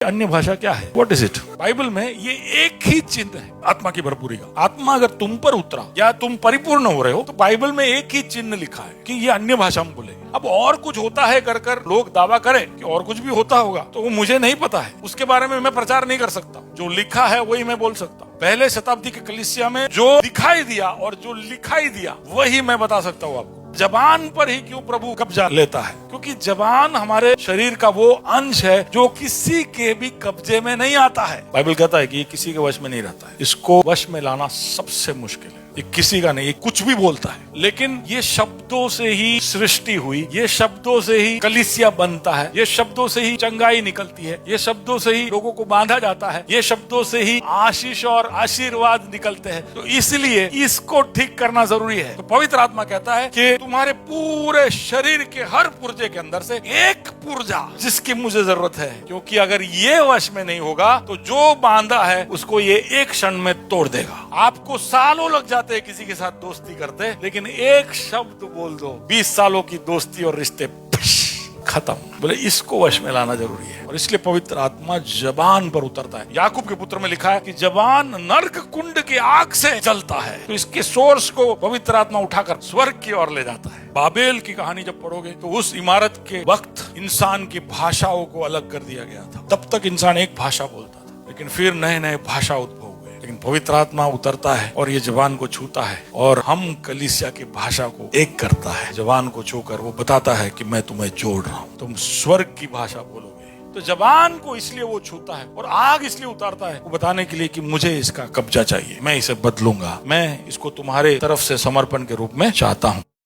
अन्य भाषा क्या है? What is it? बाइबल में ये एक ही चिन्ह है आत्मा की भरपूरी का। आत्मा अगर तुम पर उतरा या तुम परिपूर्ण हो रहे हो तो बाइबल में एक ही चिन्ह लिखा है कि ये अन्य भाषा में बोले। अब और कुछ होता है कर कर लोग दावा करें कि और कुछ भी होता होगा तो वो मुझे नहीं पता है, उसके बारे में मैं प्रचार नहीं कर सकता। जो लिखा है वही मैं बोल सकता हूँ। पहले शताब्दी के कलीसिया में जो दिखाई दिया और जो लिखाई दिया वही मैं बता सकता हूँ आपको। जबान पर ही क्यों प्रभु कब्जा लेता है? क्योंकि जबान हमारे शरीर का वो अंश है जो किसी के भी कब्जे में नहीं आता है। बाइबल कहता है कि ये किसी के वश में नहीं रहता है, इसको वश में लाना सबसे मुश्किल है। ये किसी का नहीं, ये कुछ भी बोलता है, लेकिन ये शब्दों से ही सृष्टि हुई, ये शब्दों से ही कलीसिया बनता है, ये शब्दों से ही चंगाई निकलती है, ये शब्दों से ही लोगों को बांधा जाता है, ये शब्दों से ही आशीष और आशीर्वाद निकलते हैं। तो इसलिए इसको ठीक करना जरूरी है। तो पवित्र आत्मा कहता है कि तुम्हारे पूरे शरीर के हर पुर्जे के अंदर से एक पुर्जा जिसकी मुझे जरूरत है, क्योंकि अगर ये वश में नहीं होगा तो जो बांधा है उसको ये एक क्षण में तोड़ देगा। आपको सालों लग जाते हैं किसी के साथ दोस्ती करते, लेकिन एक शब्द बोल दो, 20 सालों की दोस्ती और रिश्ते खत्म। बोले इसको वश में लाना जरूरी है, और इसलिए पवित्र आत्मा जबान पर उतरता है। याकूब के पुत्र में लिखा है कि जबान नरक कुंड की आग से जलता है। तो इसके सोर्स को पवित्र आत्मा उठाकर स्वर्ग की ओर ले जाता है। बाबेल की कहानी जब पढ़ोगे तो उस इमारत के वक्त इंसान की भाषाओं को अलग कर दिया गया था। तब तक इंसान एक भाषा बोलता था, लेकिन फिर नए नए भाषा उद्भव हुए। लेकिन पवित्र आत्मा उतरता है और ये जबान को छूता है और हम कलीसिया की भाषा को एक करता है। जबान को छूकर वो बताता है कि मैं तुम्हें जोड़ रहा हूँ, तुम स्वर्ग की भाषा बोलोगे। तो जबान को इसलिए वो छूता है और आग इसलिए उतारता है, वो बताने के लिए कि मुझे इसका कब्जा चाहिए, मैं इसे बदलूंगा, मैं इसको तुम्हारे तरफ से समर्पण के रूप में चाहता हूँ।